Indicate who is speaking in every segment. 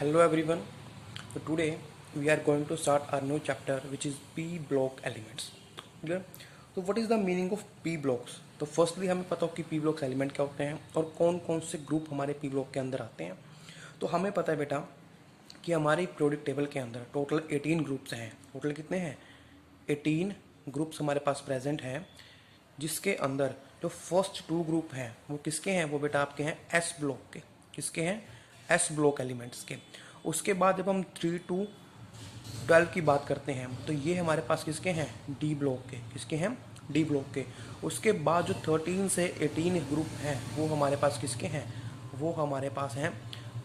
Speaker 1: Hello everyone. So today we are going to start our new chapter which is P block elements. Clear? So what is the meaning of P blocks? तो firstly हमें पता हो कि P blocks element क्या होते हैं और कौन कौन से ग्रुप हमारे P block के अंदर आते हैं. तो हमें पता है बेटा कि हमारी पीरियोडिक टेबल के अंदर टोटल 18 ग्रुप्स हैं. टोटल कितने हैं? 18 ग्रुप्स हमारे पास प्रेजेंट हैं, जिसके अंदर जो फर्स्ट टू ग्रुप हैं वो किसके हैं? वो बेटा आपके हैं एस ब्लॉक के. किसके हैं? एस ब्लॉक एलिमेंट्स के. उसके बाद जब हम 3 to 12 की बात करते हैं तो ये हमारे पास किसके हैं? डी ब्लॉक के. किसके हैं? डी ब्लॉक के. उसके बाद जो 13 से 18 ग्रुप हैं वो हमारे पास किसके हैं? वो हमारे पास हैं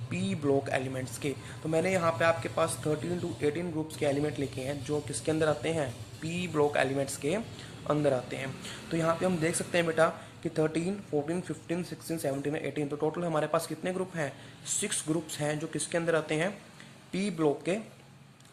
Speaker 1: पी ब्लॉक एलिमेंट्स के. तो मैंने यहाँ पे आपके पास 13 to 18 ग्रुप्स के एलिमेंट लिखे हैं जो किसके अंदर आते हैं? पी ब्लॉक एलिमेंट्स के अंदर आते हैं. तो यहाँ पे हम देख सकते हैं बेटा कि 13, 14, 15, 16, 17 और 18. तो टोटल हमारे पास कितने ग्रुप हैं? 6 ग्रुप्स हैं जो किसके अंदर आते हैं? पी ब्लॉक के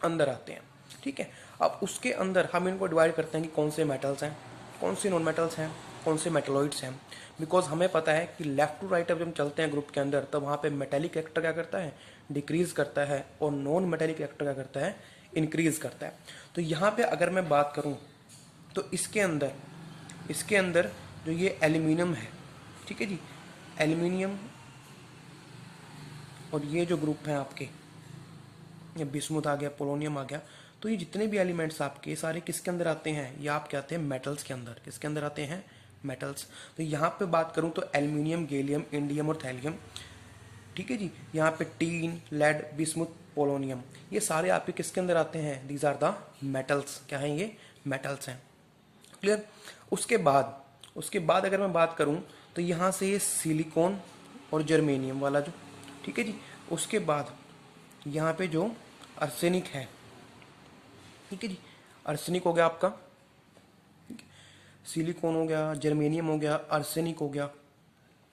Speaker 1: अंदर आते हैं. ठीक है. अब उसके अंदर हम इनको डिवाइड करते हैं कि कौन से मेटल्स हैं, कौन से नॉन मेटल्स हैं, कौन से मेटलॉइड्स हैं. बिकॉज हमें पता है कि लेफ्ट टू राइट जब हम चलते हैं ग्रुप के अंदर तब वहाँ पे मेटेलिक कैरेक्टर क्या करता है? डिक्रीज करता है. और नॉन मेटेलिक कैरेक्टर क्या करता है? इंक्रीज करता है. तो यहाँ पे अगर मैं बात करूँ तो इसके अंदर जो ये एल्यूमिनियम है, ठीक है जी, एल्यूमिनियम और ये जो ग्रुप हैं आपके, ये बिस्मुथ आ गया, पोलोनियम आ गया, तो ये जितने भी एलिमेंट्स आपके सारे किसके अंदर आते हैं? ये आप कहते हैं मेटल्स के अंदर. किसके अंदर आते हैं? मेटल्स. तो यहाँ पे बात करूँ तो एल्यूमिनियम, गैलियम, इंडियम और थैलियम, ठीक है जी, यहाँ पे टीन, लेड, बिस्मुथ, पोलोनियम, ये सारे आपके किसके अंदर आते हैं? These are the metals. क्या हैं ये? मेटल्स हैं. क्लियर. उसके बाद अगर मैं बात करूं तो यहाँ से ये सिलिकॉन और जर्मेनियम वाला जो, ठीक है जी, उसके बाद यहाँ पे जो आर्सेनिक है, ठीक है जी, आर्सेनिक हो गया आपका, सिलिकॉन हो गया, जर्मेनियम हो गया, आर्सेनिक हो गया.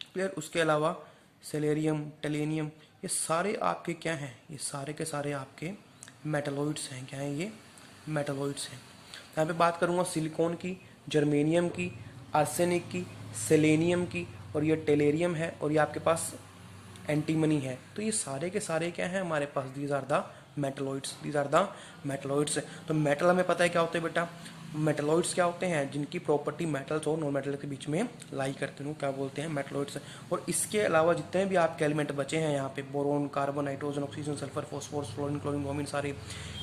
Speaker 1: क्लियर. उसके अलावा सेलेरियम, टेलेनियम, ये सारे आपके क्या हैं? ये सारे के सारे आपके मेटलॉइड्स हैं. क्या हैं ये? मेटलॉइड्स हैं. यहाँ पे बात करूँगा सिलिकॉन की, जर्मेनियम की, आर्सेनिक की, सेलेनियम की, और ये टेलेरियम है, और ये आपके पास एंटीमनी है. तो ये सारे के सारे क्या हैं हमारे पास? These are the metalloids. These are the metalloids. तो मेटल हमें पता है क्या होते हैं बेटा? मेटलॉइड्स क्या होते हैं? जिनकी प्रॉपर्टी मेटल्स और नॉन मेटल के बीच में लाई करते हैं, क्या बोलते हैं? मेटलॉइड्स. और इसके अलावा जितने भी आपके एलिमेंट बचे हैं यहाँ पे, boron, carbon, nitrogen, oxygen, sulphur, phosphorus, fluorine, chlorine, bromine, सारे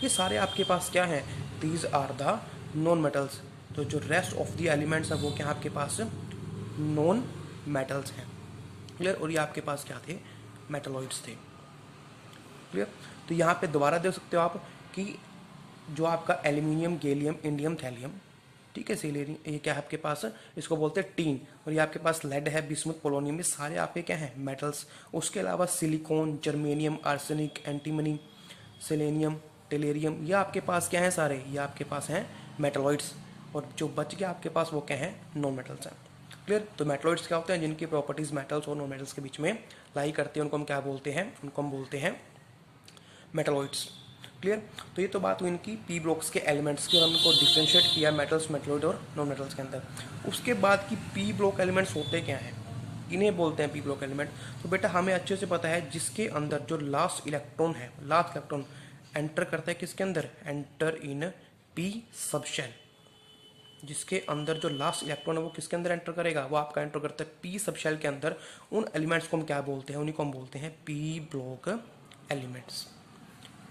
Speaker 1: ये सारे आपके पास क्या हैं? These are the non metals. तो जो रेस्ट ऑफ द एलिमेंट्स हैं वो क्या आपके पास? नॉन मेटल्स हैं. क्लियर. और ये आपके पास क्या थे? मेटलॉइड्स थे. क्लियर. तो यहाँ पे दोबारा देख सकते हो आप कि जो आपका एल्यूमिनियम, गैलियम, इंडियम, थैलियम, ठीक है, सिलेरियम, ये क्या है आपके पास? इसको बोलते हैं टीन. और ये आपके पास लेड है, बिस्मुथ, पोलोनियम, ये सारे आपके क्या हैं? मेटल्स. उसके अलावा silicon, germanium, arsenic, antimony, selenium, टेलेरियम, ये आपके पास क्या है? सारे ये आपके पास हैं मेटलॉइड्स. और जो बच गया आपके पास वो क्या है? नॉन मेटल्स हैं. क्लियर. तो मेटलॉइड्स क्या होते हैं? जिनकी प्रॉपर्टीज मेटल्स और नॉन मेटल्स के बीच में लाई करते हैं, उनको हम क्या बोलते हैं? उनको हम बोलते हैं मेटलॉइड्स. क्लियर. तो ये तो बात हुई इनकी पी ब्लॉक्स के एलिमेंट्स की, और हमको डिफ्रेंशिएट किया मेटल्स, मेटलॉइड और नॉन मेटल्स के अंदर. उसके बाद की पी ब्लॉक एलिमेंट्स होते क्या हैं? इन्हें बोलते हैं पी ब्लॉक एलिमेंट. तो बेटा हमें अच्छे से पता है जिसके अंदर जो लास्ट इलेक्ट्रॉन है, लास्ट इलेक्ट्रॉन एंटर करता है किसके अंदर? Enter in P subshell. जिसके अंदर जो लास्ट इलेक्ट्रॉन है वो किसके अंदर एंटर करेगा? वो आपका एंटर करता है पी सबशेल के अंदर. उन एलिमेंट्स को हम क्या बोलते हैं? उन्हीं को हम बोलते हैं पी ब्लॉक एलिमेंट्स.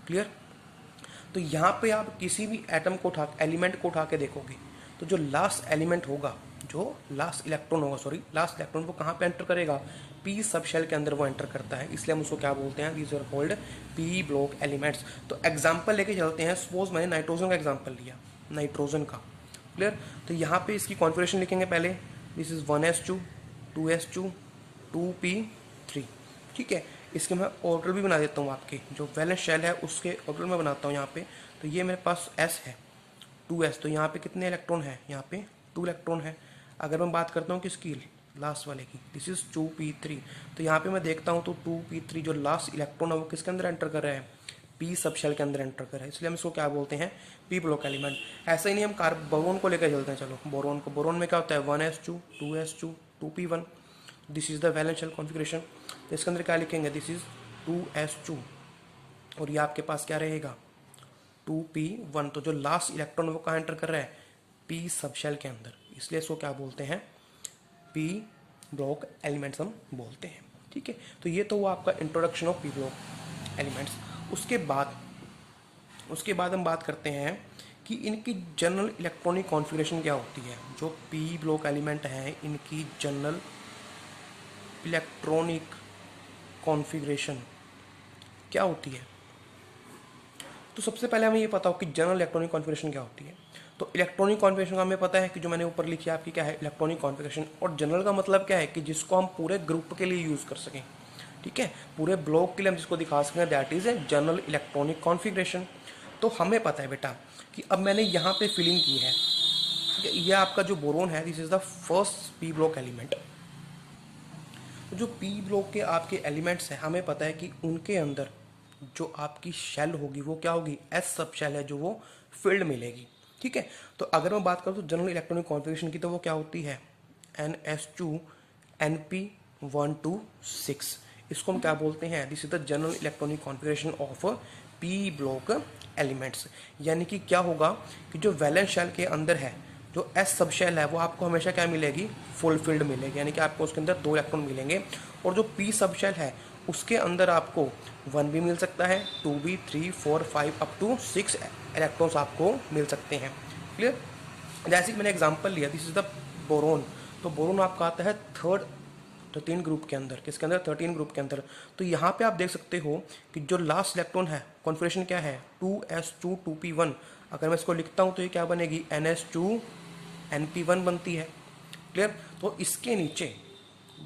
Speaker 1: क्लियर. तो यहाँ पे आप किसी भी एटम को उठा, एलिमेंट को उठा के देखोगे तो जो लास्ट एलिमेंट होगा, जो लास्ट इलेक्ट्रॉन होगा, लास्ट इलेक्ट्रॉन वो कहाँ पे एंटर करेगा? पी सब शेल के अंदर वो एंटर करता है. इसलिए हम उसको क्या बोलते हैं? These are called p block elements. तो एग्जाम्पल लेके चलते हैं. सपोज मैंने नाइट्रोजन का एग्जाम्पल लिया, नाइट्रोजन का. क्लियर. तो यहाँ पे इसकी कॉन्फिगरेशन लिखेंगे पहले. This is 1s2, 2s2, 2p3. ठीक है. इसके मैं ऑर्डर भी बना देता हूँ. आपके जो वैलेंस शेल है उसके ऑर्डर में बनाता हूँ यहाँ पे. तो ये मेरे पास s है, 2s. तो यहाँ पे कितने इलेक्ट्रॉन है? यहाँ पे 2 इलेक्ट्रॉन है. अगर मैं बात करता हूँ किसकी? लास्ट वाले की. This is 2p3. तो यहाँ पे मैं देखता हूँ तो 2p3 जो लास्ट इलेक्ट्रॉन है वो किसके अंदर एंटर कर रहा है? पी सब शेल के अंदर एंटर कर रहा है. इसलिए हम इसको क्या बोलते हैं? P block element. ऐसा ही नहीं, हम बोरोन को लेकर चलते हैं. चलो बोरोन को. बोरोन में क्या होता है? 1s2, 2s2, 2p1. This is the valence shell configuration. तो इसके अंदर क्या लिखेंगे? This is 2s2. और ये आपके पास क्या रहेगा 2p1। तो जो लास्ट इलेक्ट्रॉन वो कहाँ एंटर कर रहा है p सबशेल के अंदर, इसलिए इसको क्या बोलते हैं p ब्लॉक एलिमेंट्स हम बोलते हैं। ठीक है, तो ये तो वो आपका introduction of p block elements. उसके बाद हम बात करते हैं कि इनकी जनरल इलेक्ट्रॉनिक कॉन्फ़िगरेशन क्या होती है। जो p ब्लॉक एलिमेंट हैं इनकी जनरल इलेक्ट्रॉनिक कॉन्फ़िगरेशन क्या होती है। तो सबसे पहले हमें ये पता हो कि जनरल इलेक्ट्रॉनिक कॉन्फ़िगरेशन क्या होती है। तो इलेक्ट्रॉनिक कॉन्फ़िगरेशन का हमें पता है कि जो मैंने ऊपर लिखी है आपकी क्या है इलेक्ट्रॉनिक कॉन्फ़िगरेशन, और जनरल का मतलब क्या है कि जिसको हम पूरे ग्रुप के लिए यूज़ कर सकें। ठीक है, पूरे ब्लॉक के लिए हम जिसको दिखा सकें that is a general electronic configuration. तो हमें पता है बेटा कि अब मैंने यहाँ पे फिलिंग की है, ये आपका जो बोरोन है this is the first P block element. तो जो पी ब्लॉक के आपके एलिमेंट्स हैं हमें पता है कि उनके अंदर जो आपकी शेल होगी वो क्या होगी एस सब शेल है जो वो फील्ड मिलेगी। ठीक है, तो अगर मैं बात करूँ तो जनरल इलेक्ट्रॉनिक कॉन्फ़िगरेशन की तो वो क्या होती है NS2 NP126। इसको हम क्या बोलते हैं this is the general electronic configuration of P block elements. यानी कि क्या होगा कि जो वैलेंस शेल के अंदर है जो एस सब शेल है वो आपको हमेशा क्या मिलेगी फुलफिल्ड मिलेगी, यानी कि आपको उसके अंदर 2 इलेक्ट्रॉन मिलेंगे। और जो पी सब शेल है उसके अंदर आपको 1 भी मिल सकता है, 2 भी, 3, 4, 5 अप टू 6 इलेक्ट्रॉन्स आपको मिल सकते हैं। क्लियर, जैसे कि मैंने एग्जांपल लिया दिस इज द बोरोन। तो बोरोन आपका आता है 13 ग्रुप के अंदर, किसके अंदर 13 ग्रुप के अंदर। तो यहाँ पे आप देख सकते हो कि जो लास्ट इलेक्ट्रॉन है कॉन्फ़िगरेशन क्या है 2s2 2p1। अगर मैं इसको लिखता हूँ तो ये क्या बनेगी NS2 NP1 बनती है। क्लियर, तो इसके नीचे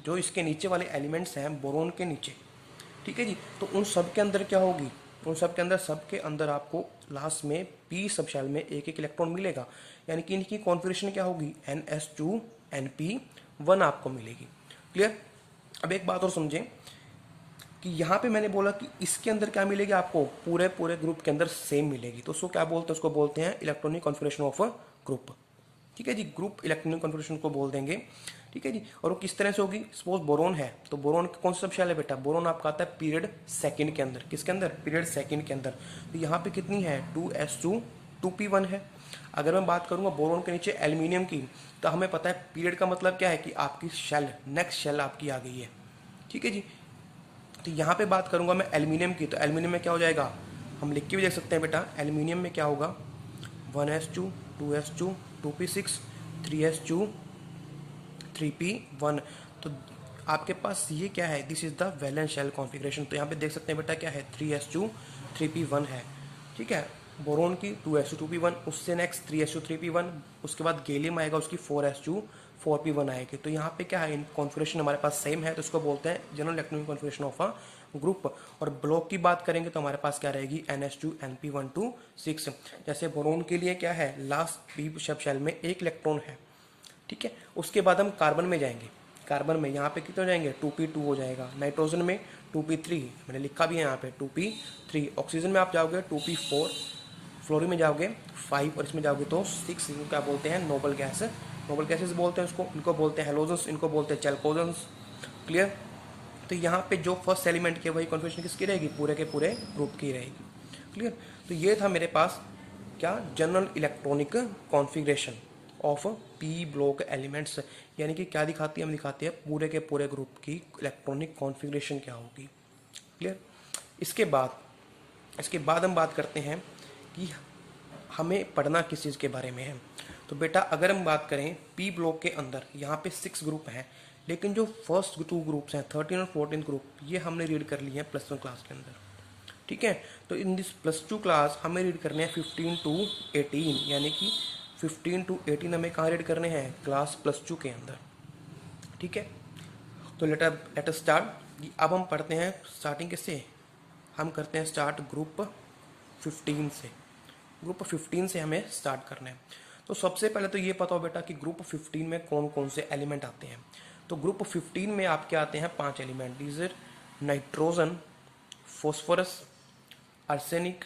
Speaker 1: जो इसके नीचे वाले एलिमेंट्स हैं बोरोन के नीचे, ठीक है जी, तो उन सब के अंदर क्या होगी उन सब के अंदर आपको लास्ट में पी सब शेल में एक इलेक्ट्रॉन मिलेगा, यानी कि इनकी कॉन्फ़िगरेशन क्या होगी NS2 NP1 आपको मिलेगी। क्लियर, अब एक बात और समझें कि यहाँ पे मैंने बोला कि इसके अंदर क्या मिलेगी आपको पूरे ग्रुप के अंदर सेम मिलेगी, तो उसको क्या बोलते हैं उसको बोलते हैं electronic configuration of a group. ठीक है जी, ग्रुप इलेक्ट्रॉनिक कॉन्फ़िगरेशन को बोल देंगे। ठीक है जी, और वो किस तरह से होगी सपोज बोरोन है तो बोरोन कौन सा सब शेल है बेटा बोरोन आपका आता है पीरियड सेकंड के अंदर, किसके अंदर पीरियड सेकंड के अंदर। तो यहाँ पे कितनी है 2s2 2p1 है। अगर मैं बात करूँगा बोरोन के नीचे एल्यूमिनियम की तो हमें पता है पीरियड का मतलब क्या है कि आपकी शेल नेक्स्ट शेल आपकी आ गई है। ठीक है जी, तो यहाँ पे बात करूँगा मैं एल्यूमिनियम की, तो एल्यूमिनियम में क्या हो जाएगा हम लिख के भी देख सकते हैं बेटा एल्यूमिनियम में क्या होगा 1s2 2s2 2p6 3s2 3p1। तो आपके पास ये क्या है this is the valence shell configuration. तो यहाँ पे देख सकते हैं बेटा क्या है 3s2 3p1 है। ठीक है, बोरोन की 2s2 2p1, उससे नेक्स्ट 3s2 3p1, उसके बाद गैलियम आएगा उसकी 4s2 4p1 आएगी। तो यहाँ पे क्या है इन कॉन्फ़िगरेशन हमारे पास सेम है, तो इसको बोलते हैं general electronic configuration of a group. और ब्लॉक की बात करेंगे तो हमारे पास क्या रहेगी NS2 NP126। जैसे बोरोन के लिए क्या है लास्ट पी सब शेल में एक इलेक्ट्रॉन है। ठीक है, उसके बाद हम कार्बन में जाएंगे, कार्बन में यहाँ पे कितने हो जाएंगे 2p2 हो जाएगा, नाइट्रोजन में 2p3 मैंने लिखा भी है यहाँ पे 2p3, ऑक्सीजन में आप जाओगे 2p4, फ्लोरीन में जाओगे 5 और इसमें जाओगे तो 6। इनको क्या बोलते हैं नोबल गैस, नोबल गैसेस बोलते हैं उसको, इनको बोलते हैं हेलोजन्स, इनको बोलते हैं चैल्कोजन्स। क्लियर, तो यहाँ पे जो फर्स्ट एलिमेंट की वही कॉन्फ़िगरेशन किसकी रहेगी पूरे के पूरे ग्रुप की रहेगी। क्लियर, तो ये था मेरे पास क्या general electronic configuration of P block elements, यानी कि क्या दिखाती है हम दिखाते हैं पूरे के पूरे ग्रुप की इलेक्ट्रॉनिक कॉन्फ़िगरेशन क्या होगी। क्लियर, इसके बाद हम बात करते हैं कि हमें पढ़ना किस चीज़ के बारे में है। तो बेटा अगर हम बात करें पी ब्लॉक के अंदर यहाँ पे 6 ग्रुप हैं, लेकिन जो फर्स्ट 2 ग्रुप्स हैं 13 और 14 ग्रुप ये हमने रीड कर लिए हैं +1 क्लास के अंदर। ठीक है, तो इन दिस +2 क्लास हमें रीड करने हैं 15 to 18, यानी कि 15 to 18 हमें कहाँ रीड करने हैं क्लास +2 के अंदर। ठीक है, तो लेट अस स्टार्ट। अब हम पढ़ते हैं स्टार्टिंग किससे, हम करते हैं स्टार्ट ग्रुप 15 से। ग्रुप 15 से हमें स्टार्ट करना है। तो सबसे पहले तो ये पता हो बेटा कि ग्रुप 15 में कौन कौन से एलिमेंट आते हैं। तो ग्रुप 15 में आपके आते हैं 5 element, these are nitrogen, phosphorus, arsenic,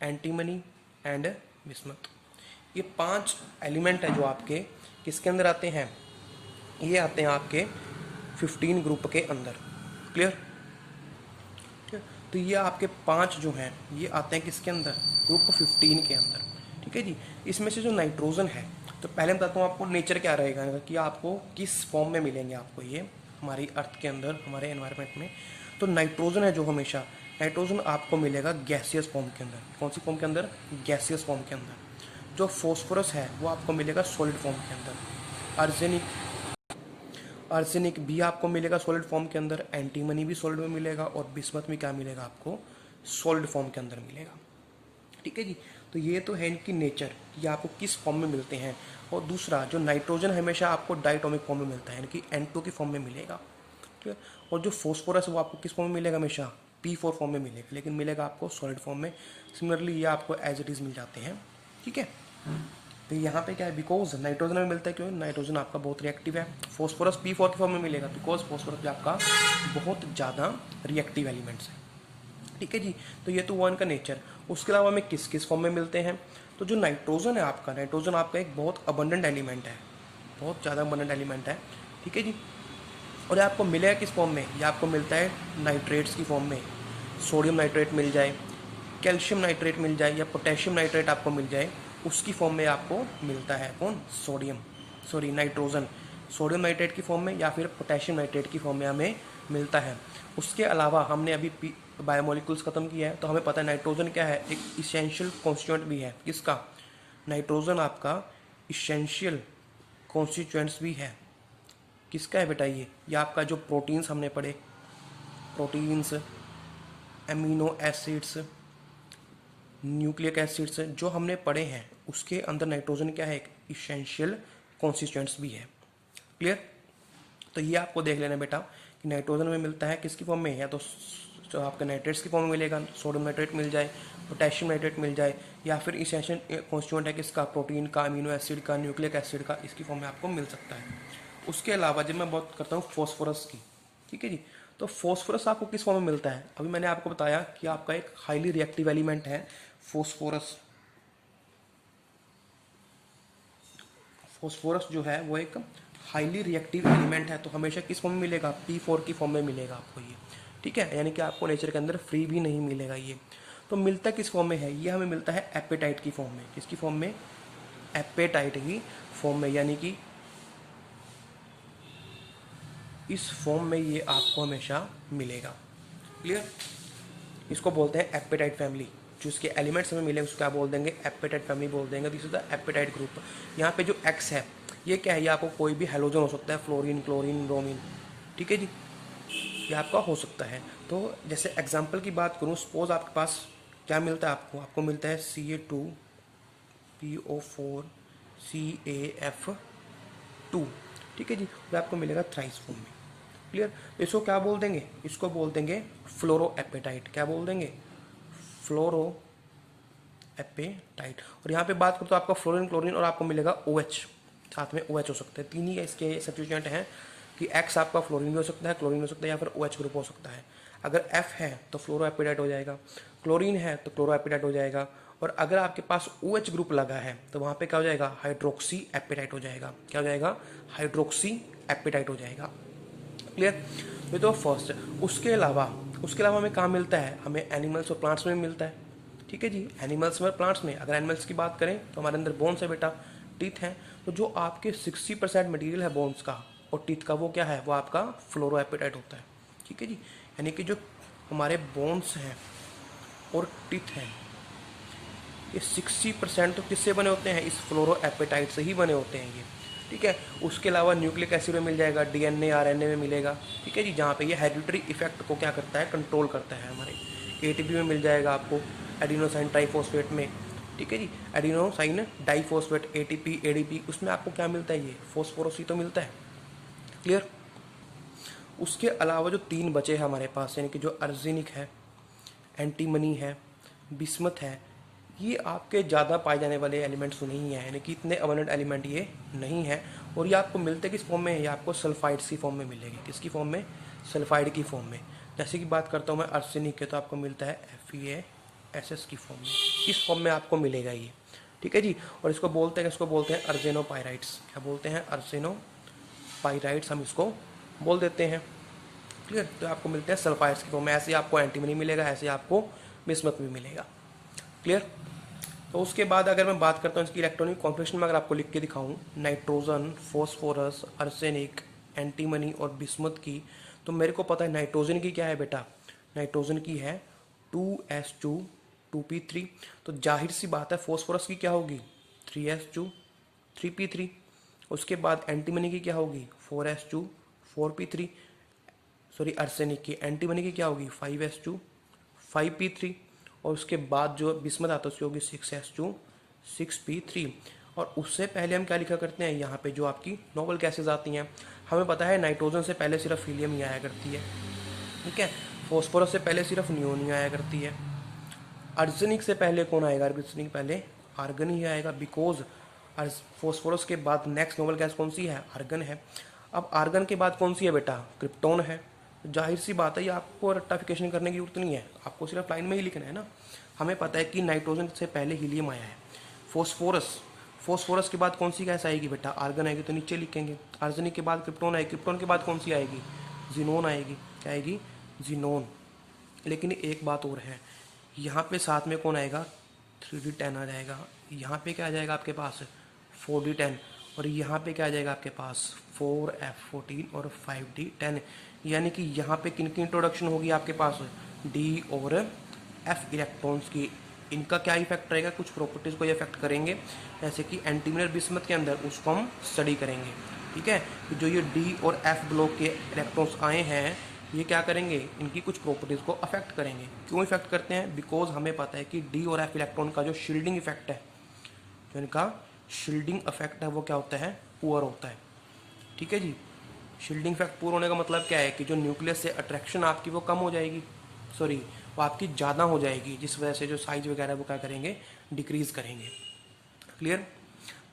Speaker 1: antimony and bismuth. ये 5 एलिमेंट है जो आपके किसके अंदर आते हैं, ये आते हैं आपके 15 ग्रुप के अंदर। क्लियर, तो ये आपके 5 जो हैं ये आते हैं किसके अंदर, ग्रुप 15 के अंदर। ठीक है जी। इसमें से जो नाइट्रोजन है, तो पहले मैं बताता हूँ आपको नेचर क्या रहेगा कि आपको किस फॉर्म में मिलेंगे आपको ये हमारी अर्थ के अंदर, हमारे एनवायरनमेंट में। तो नाइट्रोजन है जो हमेशा, नाइट्रोजन आपको मिलेगा गैसियस फॉर्म के अंदर। कौन सी फॉर्म के अंदर, गैसियस फॉर्म के अंदर। जो फॉस्फोरस है वो आपको मिलेगा सॉलिड फॉर्म के अंदर। आर्सेनिक भी आपको मिलेगा सॉलिड फॉर्म के अंदर, एंटीमनी भी सॉलिड में मिलेगा, और बिस्मथ भी क्या मिलेगा आपको, सॉलिड फॉर्म के अंदर मिलेगा। ठीक है जी। तो ये तो है इनकी नेचर, ये आपको किस फॉर्म में मिलते हैं। और दूसरा जो नाइट्रोजन हमेशा आपको डाइटोमिक फॉर्म में मिलता है, यानी कि N2 की फॉर्म में मिलेगा। ठीक है। और जो फॉस्फोरस है वो आपको किस फॉर्म में मिलेगा, हमेशा P4 फॉर्म में मिलेगा, लेकिन मिलेगा आपको सॉलिड फॉर्म में। सिमिलरली ये आपको एज इट इज मिल जाते हैं। ठीक है। तो यहाँ पे क्या है, बिकॉज नाइट्रोजन में मिलता है, क्यों, नाइट्रोजन आपका बहुत रिएक्टिव है। फॉस्फोरस P4 की फॉर्म में मिलेगा, बिकॉज फॉस्फोरस भी आपका बहुत ज़्यादा रिएक्टिव एलिमेंट्स है। ठीक है जी। तो ये तो वन का नेचर। उसके अलावा हमें किस किस फॉर्म में मिलते हैं, तो जो नाइट्रोजन है आपका, नाइट्रोजन आपका एक बहुत अबंडेंट एलिमेंट है, बहुत ज़्यादा अबंडेंट एलिमेंट है। ठीक है जी। और ये आपको मिलेगा किस फॉर्म में, ये आपको मिलता है नाइट्रेट्स की फॉर्म में। सोडियम नाइट्रेट मिल जाए, कैल्शियम नाइट्रेट मिल जाए, या पोटेशियम नाइट्रेट आपको मिल जाए, उसकी फॉर्म में आपको मिलता है कौन, नाइट्रोजन सोडियम नाइट्रेट की फॉर्म में या फिर पोटेशियम नाइट्रेट की फॉर्म में हमें मिलता है। उसके अलावा हमने अभी बायोमोलिकुल्स खत्म किया है, तो हमें पता है नाइट्रोजन क्या है, एक इसेंशियल कॉन्स्टिट्यूएंट भी है। किसका, नाइट्रोजन आपका इसेंशियल कॉन्स्टिट्यूएंट्स भी है। किसका है बेटा, ये आपका जो प्रोटीन्स हमने पढ़े, proteins, amino acids, nucleic acids जो हमने पढ़े हैं, उसके अंदर नाइट्रोजन क्या है, एक इसेंशियल कॉन्स्टिट्यूएंट्स भी है। क्लियर। तो ये आपको देख लेना बेटा कि नाइट्रोजन में मिलता है किसकी फॉर्म में, या तो जो आपका नाइट्रेट्स की फॉर्म में मिलेगा, सोडियम नाइट्रेट मिल जाए, पोटेशियम नाइट्रेट मिल जाए, या फिर इसेंशियल कॉन्स्टिट्यूएंट है किसका, प्रोटीन का, अमीनो एसिड का, न्यूक्लिक एसिड का, इसकी फॉर्म में आपको मिल सकता है। उसके अलावा जब मैं बात करता हूँ फॉस्फोरस की, ठीक है जी, तो फॉस्फोरस आपको किस फॉर्म में मिलता है, अभी मैंने आपको बताया कि आपका एक हाईली रिएक्टिव एलिमेंट है फॉस्फोरस। फॉस्फोरस जो है वो एक हाईली रिएक्टिव एलिमेंट है, तो हमेशा किस फॉर्म में मिलेगा, P4 की फॉर्म में मिलेगा आपको ये। ठीक है, यानी कि आपको नेचर के अंदर फ्री भी नहीं मिलेगा ये। तो मिलता किस फॉर्म में है, ये हमें मिलता है एपेटाइट की फॉर्म में। किसकी फॉर्म में, एपेटाइट की फॉर्म में, यानी कि इस फॉर्म में ये आपको हमेशा मिलेगा। क्लियर। इसको बोलते हैं एपेटाइट फैमिली। जो इसके एलिमेंट्स हमें मिले उसको क्या बोल देंगे, एपेटाइट फैमिली बोल देंगे। This is the apatite group. यहाँ पे जो एक्स है ये क्या है, ये आपको कोई भी हेलोजन हो सकता है, फ्लोरीन, क्लोरीन, ब्रोमीन। ठीक है जी, ये आपका हो सकता है। तो जैसे एग्जांपल की बात करूँ, सपोज आपके पास क्या मिलता है, आपको मिलता है Ca2PO4 CaF2। ठीक है जी, तो आपको मिलेगा थ्राइस फॉर्म में। क्लियर। इसको क्या बोल देंगे, इसको बोल देंगे फ्लोरो एपेटाइट। क्या बोल देंगे, फ्लोरो एपेटाइट। और यहाँ पे बात करो तो आपका फ्लोरीन, क्लोरीन और आपको मिलेगा OH, साथ में OH हो सकता है। तीन ही इसके सब्स्टिट्यूएंट हैं कि X आपका फ्लोरीन भी हो सकता है, क्लोरीन हो सकता है, या फिर OH ग्रुप हो सकता है। अगर F है तो फ्लोरो एपेटाइट हो जाएगा, क्लोरीन है तो क्लोरो एपेटाइट हो जाएगा, और अगर आपके पास OH ग्रुप लगा है तो वहाँ पे क्या हो जाएगा, हाइड्रोक्सी एपेटाइट हो जाएगा। क्या हो जाएगा, हाइड्रोक्सी एपेटाइट हो जाएगा। क्लियर। ये तो फर्स्ट है। उसके अलावा हमें कहाँ मिलता है, हमें एनिमल्स और प्लांट्स में मिलता है। ठीक है जी, एनिमल्स में, प्लांट्स में। अगर एनिमल्स की बात करें तो हमारे अंदर बोन्स है बेटा, टीथ है। तो जो आपके 60% मटेरियल है बोन्स का और टीथ का, वो क्या है, वो आपका फ्लोरो एपेटाइट होता है। ठीक है जी, यानी कि जो हमारे बोन्स हैं और टीथ हैं, ये 60% तो किससे बने होते हैं, इस फ्लोरो एपेटाइट से ही बने होते हैं ये। ठीक है। उसके अलावा न्यूक्लिक एसिड में मिल जाएगा, DNA RNA में मिलेगा। ठीक है जी, जहाँ पे ये हेरिडिटरी इफेक्ट को क्या करता है, कंट्रोल करता है हमारे। ATP में मिल जाएगा आपको, एडिनोसाइन ट्राइफॉस्फेट में। ठीक है जी, एडिनोसाइन डाइफॉस्फेट, ATP ADP, उसमें आपको क्या मिलता है, ये फॉस्फोरस ही तो मिलता है। क्लियर। उसके अलावा जो तीन बचे हैं हमारे पास, यानी कि जो आर्सेनिक है, एंटीमनी है, बिस्मथ है, ये आपके ज़्यादा पाए जाने वाले एलिमेंट्स नहीं हैं, यानी कि इतने अबंडेंट एलिमेंट ये नहीं है। और ये आपको मिलते किस फॉर्म में, ये आपको सल्फाइड्स की फॉर्म में मिलेगी। किसकी फॉर्म में, सल्फाइड की फॉर्म में। जैसे कि बात करता हूँ मैं आर्सेनिक के, तो आपको मिलता है FeSS की फॉर्म में। इस फॉर्म में आपको मिलेगा ये। ठीक है जी। और इसको बोलते हैं अर्सेनोपाइराइड्स। क्या बोलते हैं, अर्सेनोपाइराइड्स हम इसको बोल देते हैं। क्लियर। तो आपको मिलते हैं सल्फाइड्स की फॉर्म में, ऐसे आपको एंटीमनी मिलेगा, ऐसे आपको बिस्मथ भी मिलेगा। क्लियर। तो उसके बाद अगर मैं बात करता हूँ इसकी इलेक्ट्रॉनिक कॉन्फ़िगरेशन में, अगर आपको लिख के दिखाऊँ नाइट्रोजन, फॉस्फोरस, आर्सेनिक, एंटीमनी और बिस्मथ की, तो मेरे को पता है नाइट्रोजन की क्या है बेटा, नाइट्रोजन की है 2s2 2p3। तो जाहिर सी बात है फॉस्फोरस की क्या होगी 3s2 3p3। उसके बाद एंटीमनी की क्या होगी 4s2 4p3। सॉरी आर्सेनिक की, एंटीमनी की क्या होगी 5s2 5p3। और उसके बाद जो बिस्मथ आता है उसकी होगी 6s2 6p3। और उससे पहले हम क्या लिखा करते हैं, यहाँ पे जो आपकी नोबल गैसेज आती हैं, हमें पता है नाइट्रोजन से पहले सिर्फ हीलियम ही आया करती है, ठीक है। फॉस्फोरस से पहले सिर्फ नियोन ही आया करती है। आर्सेनिक से पहले कौन आएगा, आर्सेनिक पहले आर्गन ही आएगा, बिकॉज फॉस्फोरस के बाद नेक्स्ट नोबल गैस कौन सी है, आर्गन है। अब आर्गन के बाद कौन सी है बेटा, क्रिप्टॉन है। जाहिर सी बात है ये आपको रेक्टिफिकेशन करने की जरूरत नहीं है, आपको सिर्फ लाइन में ही लिखना है ना। हमें पता है कि नाइट्रोजन से पहले हीलियम आया है। फॉस्फोरस के बाद कौन सी गैस आएगी बेटा, आर्गन आएगी, तो नीचे लिखेंगे। आर्सेनिक के बाद क्रिप्टॉन आएगी, क्रिप्टॉन के बाद कौन सी आएगी, जिनोन आएगी। क्या आएगी, जिनोन। लेकिन एक बात और है, यहाँ पे साथ में कौन आएगा 3d10 आ जाएगा। यहाँ पे क्या आ जाएगा आपके पास 4d10। और यहाँ पे क्या आ जाएगा आपके पास 4f14 और 5d10। यानी कि यहाँ पे किन की इंट्रोडक्शन होगी आपके पास, d और f इलेक्ट्रॉन्स की। इनका क्या इफेक्ट रहेगा, कुछ प्रॉपर्टीज़ को ये इफेक्ट करेंगे, जैसे कि एंटीमनी बिस्मथ के अंदर उसको हम स्टडी करेंगे, ठीक है। जो ये d और f ब्लॉक के इलेक्ट्रॉन्स आए हैं, ये क्या करेंगे, इनकी कुछ प्रॉपर्टीज़ को अफेक्ट करेंगे। क्यों इफेक्ट करते हैं, बिकॉज हमें पता है कि डी और एफ इलेक्ट्रॉन का जो शील्डिंग इफेक्ट है, जो इनका शील्डिंग इफेक्ट है वो क्या होता है, पुअर होता है, ठीक है जी। शील्डिंग इफेक्ट पुअर होने का मतलब क्या है कि जो न्यूक्लियस से अट्रैक्शन आपकी वो कम हो जाएगी, सॉरी वो आपकी ज़्यादा हो जाएगी, जिस वजह से जो साइज वगैरह वो क्या करेंगे, डिक्रीज करेंगे। क्लियर।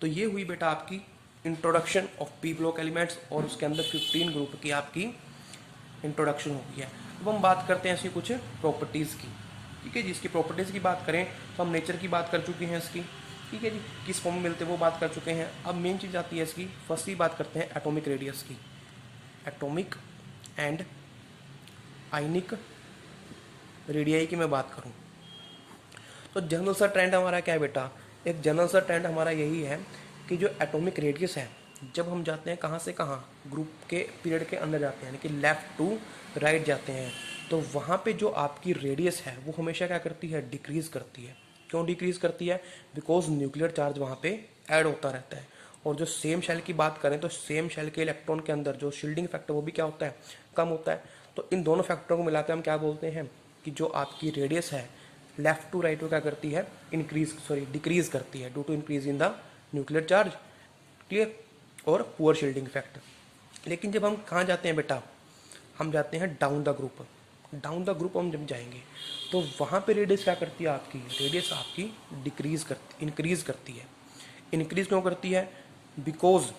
Speaker 1: तो ये हुई बेटा आपकी introduction of P block elements, और उसके अंदर 15 ग्रुप की आपकी इंट्रोडक्शन हो गया। अब हम बात करते हैं इसकी कुछ प्रॉपर्टीज़ की, ठीक है जी। इसकी प्रॉपर्टीज़ की बात करें तो हम नेचर की बात कर चुके हैं इसकी, ठीक है जी, किस फॉर्म में मिलते हैं वो बात कर चुके हैं। अब मेन चीज़ आती है इसकी, फर्स्टली बात करते हैं एटॉमिक रेडियस की, एटॉमिक एंड आयनिक रेडियाई की मैं बात करूं तो जनरल सा ट्रेंड हमारा क्या है बेटा, एक जनरल सा ट्रेंड हमारा यही है कि जो एटॉमिक रेडियस है, जब हम जाते हैं कहाँ से कहाँ, ग्रुप के पीरियड के अंदर जाते हैं, यानी कि लेफ्ट टू राइट जाते हैं, तो वहाँ पे जो आपकी रेडियस है वो हमेशा क्या करती है, डिक्रीज़ करती है। क्यों डिक्रीज़ करती है, बिकॉज न्यूक्लियर चार्ज वहाँ पे ऐड होता रहता है। और जो सेम शेल की बात करें तो सेम शेल के इलेक्ट्रॉन के अंदर जो शील्डिंग फैक्टर वो भी क्या होता है, कम होता है। तो इन दोनों फैक्टरों को मिलाकर हम क्या बोलते हैं कि जो आपकी रेडियस है लेफ्ट टू राइट वो क्या करती है, डिक्रीज करती है, due to increase in the nuclear charge. Clear. और पुअर शील्डिंग इफेक्ट। लेकिन जब हम कहाँ जाते हैं बेटा, हम जाते हैं down the group. Down the group हम जब जाएंगे तो वहाँ पे रेडियस क्या करती है आपकी, रेडियस आपकी इंक्रीज करती है। इंक्रीज क्यों करती है, because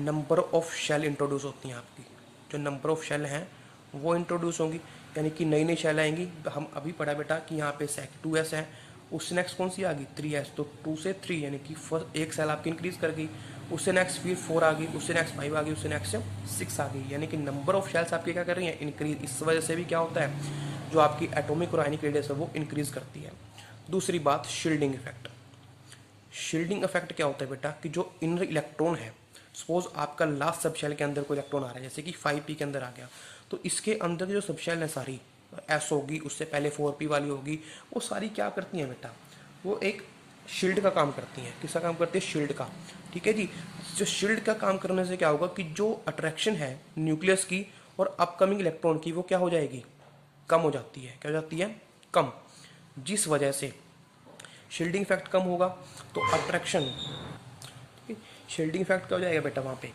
Speaker 1: number of shell introduce होती हैं आपकी, जो नंबर ऑफ शेल हैं वो इंट्रोड्यूस होंगी, यानी कि नई नई शेल आएंगी। हम अभी पढ़ा बेटा कि यहाँ पे 2s है, उससे नेक्स्ट कौन सी आ गई 3s, तो 2 से 3 यानी कि फर्स्ट एक सेल आपकी इंक्रीज कर गई, उससे नेक्स्ट फिर 4 आ गई, उससे नेक्स्ट 5 आ गई, उससे नेक्स्ट 6 आ गई, यानी कि नंबर ऑफ शेल्स आपकी क्या कर रही हैं, इंक्रीज। इस वजह से भी क्या होता है, जो आपकी एटॉमिक और आयनिक रेडियस है वो इंक्रीज करती है। दूसरी बात शील्डिंग इफेक्ट। शील्डिंग इफेक्ट क्या होता है बेटा, कि जो इनर इलेक्ट्रॉन है, सपोज आपका लास्ट सब शेल के अंदर कोई इलेक्ट्रॉन आ रहा है, जैसे कि 5p के अंदर आ गया, तो इसके अंदर जो सब शेल है सारी s होगी, उससे पहले 4p वाली होगी, वो सारी क्या करती हैं बेटा, वो एक शील्ड का काम करती हैं। किसका काम करती है, शील्ड का, ठीक है जी। जो शील्ड का काम करने से क्या होगा कि जो अट्रैक्शन है न्यूक्लियस की और अपकमिंग इलेक्ट्रॉन की वो क्या हो जाएगी, कम हो जाती है। क्या हो जाती है, कम। जिस वजह से शील्डिंग इफेक्ट कम होगा तो अट्रैक्शन, शील्डिंग इफेक्ट क्या हो जाएगा बेटा, वहाँ पे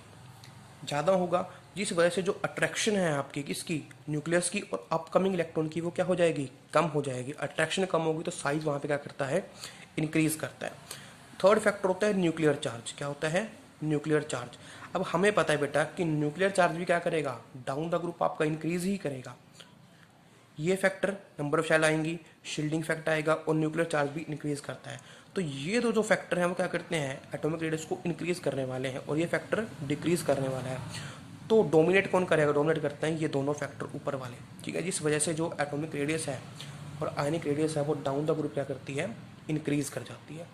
Speaker 1: ज़्यादा होगा, जिस वजह से जो अट्रैक्शन है आपकी किसकी, न्यूक्लियस की और अपकमिंग इलेक्ट्रॉन की, वो क्या हो जाएगी, कम हो जाएगी। अट्रैक्शन कम होगी तो साइज वहाँ पे क्या करता है, इंक्रीज करता है। थर्ड फैक्टर होता है न्यूक्लियर चार्ज। क्या होता है, न्यूक्लियर चार्ज। अब हमें पता है बेटा कि न्यूक्लियर चार्ज भी क्या करेगा, डाउन द ग्रुप आपका इंक्रीज ही करेगा। ये फैक्टर, नंबर ऑफ शेल आएंगी, शील्डिंग फैक्टर आएगा और न्यूक्लियर चार्ज भी इंक्रीज करता है। तो ये दो जो फैक्टर हैं वो क्या करते हैं, एटॉमिक रेडियस को इंक्रीज करने वाले हैं, और ये फैक्टर डिक्रीज करने वाला है। तो डोमिनेट कौन करेगा, डोमिनेट करते हैं ये दोनों फैक्टर ऊपर वाले, ठीक है। जिस वजह से जो एटॉमिक रेडियस है और आयनिक रेडियस है वो डाउन द ग्रुप क्या करती है, इंक्रीज कर जाती है,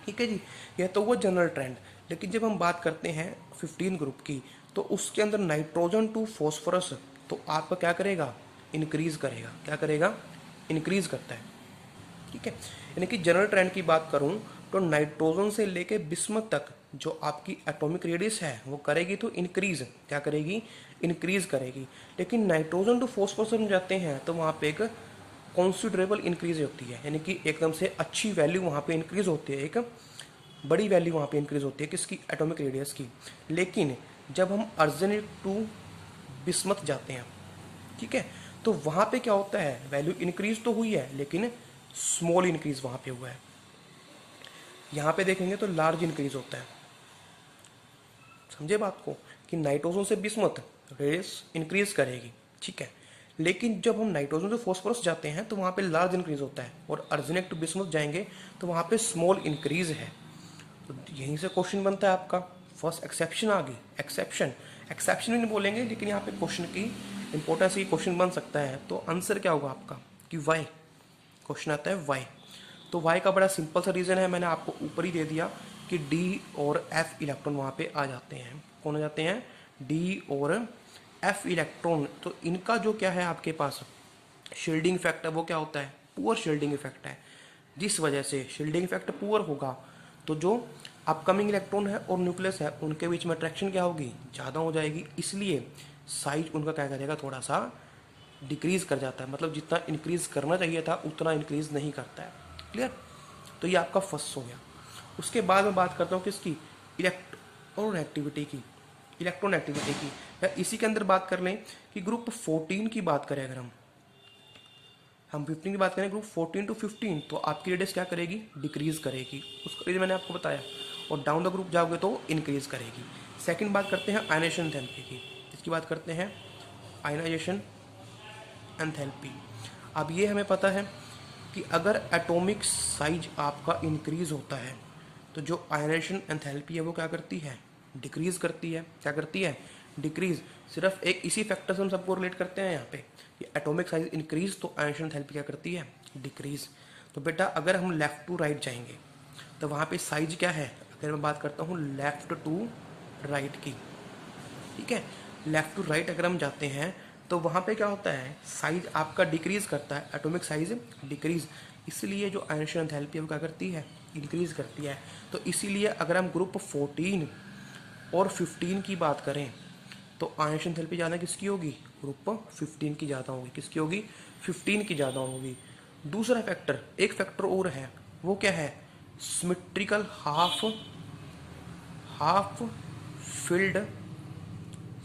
Speaker 1: ठीक है जी। यह तो वो जनरल ट्रेंड। लेकिन जब हम बात करते हैं 15 ग्रुप की, तो उसके अंदर नाइट्रोजन टू फॉस्फोरस तो आपका क्या करेगा, इंक्रीज करेगा, क्या करेगा, इंक्रीज करता है, ठीक है। यानी कि जनरल ट्रेंड की बात करूं तो नाइट्रोजन से लेके बिस्मथ तक जो आपकी एटॉमिक रेडियस है वो करेगी तो इंक्रीज, क्या करेगी, इंक्रीज करेगी। लेकिन नाइट्रोजन टू फॉस्फोरस में जाते हैं तो वहाँ पे एक कॉन्सिडरेबल इंक्रीज होती है, यानी कि एकदम से अच्छी वैल्यू वहाँ पे इंक्रीज होती है, एक बड़ी वैल्यू वहाँ पे इंक्रीज होती है किसकी, एटॉमिक रेडियस की। लेकिन जब हम आर्सेनिक टू बिस्मथ जाते हैं, ठीक है, तो वहाँ पे क्या होता है, वैल्यू इंक्रीज तो हुई है लेकिन स्मॉल इंक्रीज वहाँ पे हुआ है। यहाँ पे देखेंगे तो लार्ज इंक्रीज होता है, समझे बात को, कि नाइट्रोजन से बिस्मथ रेडियस इंक्रीज करेगी, ठीक है। लेकिन जब हम नाइट्रोजन से फॉस्फोरस जाते हैं तो वहाँ पे लार्ज इंक्रीज होता है, और आर्सेनिक टू बिस्मथ जाएंगे तो वहाँ पे स्मॉल इंक्रीज है। तो यहीं से क्वेश्चन बनता है आपका, फर्स्ट एक्सेप्शन आ गई, एक्सेप्शन, एक्सेप्शन भी नहीं बोलेंगे लेकिन यहाँ पे क्वेश्चन की इंपॉर्टेंस, ये क्वेश्चन बन सकता है। तो आंसर क्या होगा आपका, कि वाई, क्वेश्चन आता है वाई। तो वाई का बड़ा सिंपल सा रीज़न है, मैंने आपको ऊपर ही दे दिया कि डी और एफ इलेक्ट्रॉन वहाँ पे आ जाते हैं। कौन आ जाते हैं, डी और एफ इलेक्ट्रॉन। तो इनका जो क्या है आपके पास शील्डिंग इफेक्ट है वो क्या होता है, पुअर शील्डिंग इफेक्ट है। जिस वजह से शील्डिंग इफेक्ट पुअर होगा तो जो अपकमिंग इलेक्ट्रॉन है और न्यूक्लियस है उनके बीच में अट्रैक्शन क्या होगी, ज़्यादा हो जाएगी, इसलिए साइज उनका क्या करेगा, थोड़ा सा डिक्रीज कर जाता है। मतलब जितना इंक्रीज करना चाहिए था उतना इंक्रीज नहीं करता है, क्लियर। तो ये आपका फर्स्ट हो गया। उसके बाद मैं बात करता हूँ किसकी, इलेक्ट्रॉन एक्टिविटी की, इलेक्ट्रॉन एक्टिविटी की। या इसी के अंदर बात कर लें कि ग्रुप 14 की बात करें, अगर हम 15 की बात करें, ग्रुप 14 टू 15, तो आपकी रेडियस क्या करेगी, डिक्रीज करेगी, उसका रीजन मैंने आपको बताया। और डाउन द ग्रुप जाओगे तो इंक्रीज करेगी। सेकंड बात करते हैं आयनाइजेशन एंथैल्पी की, इसकी बात करते हैं आयनाइजेशन एंथैल्पी। अब ये हमें पता है कि अगर एटॉमिक साइज आपका इंक्रीज होता है तो जो आयनाइजेशन एंथैल्पी है वो क्या करती है, डिक्रीज करती है, क्या करती है, डिक्रीज। सिर्फ एक इसी फैक्टर से हम सबको रिलेट करते हैं यहाँ पे कि एटॉमिक साइज इंक्रीज तो आयनाइजेशन एंथैल्पी क्या करती है, डिक्रीज। तो बेटा अगर हम लेफ्ट टू राइट जाएंगे तो वहाँ पे साइज क्या है, अगर मैं बात करता हूँ लेफ्ट टू राइट की, ठीक है, लेफ्ट टू राइट अगर हम जाते हैं तो वहाँ पे क्या होता है, साइज आपका डिक्रीज करता है, एटॉमिक साइज डिक्रीज, इसलिए जो आयनाइजेशन एंथैल्पी है वो क्या करती है, इंक्रीज करती है। तो इसीलिए अगर हम ग्रुप 14 और 15 की बात करें तो आयनाइजेशन एंथैल्पी ज़्यादा किसकी होगी, ग्रुप 15 की ज़्यादा होगी, किसकी होगी, 15 की ज़्यादा होगी। दूसरा फैक्टर, एक फैक्टर और है, वो क्या है, symmetrical half field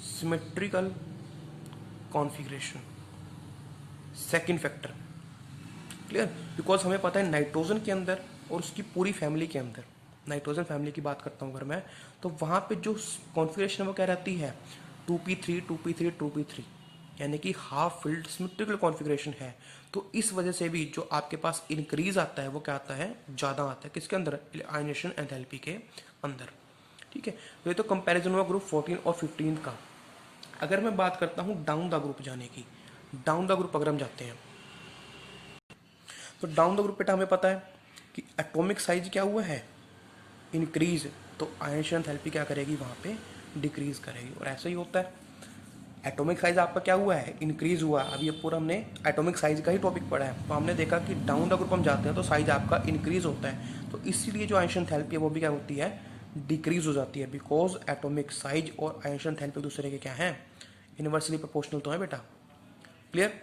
Speaker 1: symmetrical configuration, second factor, clear. Because हमें पता है नाइट्रोजन के अंदर और उसकी पूरी फैमिली के अंदर, नाइट्रोजन फैमिली की बात करता हूँ अगर मैं, तो वहाँ पे जो कॉन्फ़िगरेशन है वो क्या रहती है, 2p3 2p3 2p3, यानी कि हाफ फील्ड सिमेट्रिकल कॉन्फ़िगरेशन है। तो इस वजह से भी जो आपके पास इंक्रीज आता है वो क्या आता है, ज़्यादा आता है, किसके अंदर, आयनाइजेशन एंथैल्पी के अंदर, ठीक है। तो ये तो कंपैरिजन हुआ ग्रुप 14 और 15 का। अगर मैं बात करता हूँ डाउन द ग्रुप जाने की, डाउन द ग्रुप अगर हम जाते हैं तो डाउन द ग्रुप बेटा हमें पता है कि एटॉमिक साइज क्या हुआ है, इंक्रीज, तो आयनाइजेशन एंथैल्पी क्या करेगी, वहाँ पे डिक्रीज करेगी। और ऐसा ही होता है, एटॉमिक साइज आपका क्या हुआ है, इंक्रीज हुआ। अब ये पूरा हमने एटॉमिक साइज का ही टॉपिक पढ़ा है, तो हमने देखा कि डाउन द ग्रुप हम जाते हैं तो साइज आपका इंक्रीज होता है, तो इसीलिए जो आयनाइजेशन एंथैल्पी है वो भी क्या होती है, डिक्रीज हो जाती है। बिकॉज एटॉमिक साइज और आयनाइजेशन एंथैल्पी दूसरे के क्या हैं, इनवर्सली प्रोपोर्शनल तो है बेटा, क्लियर।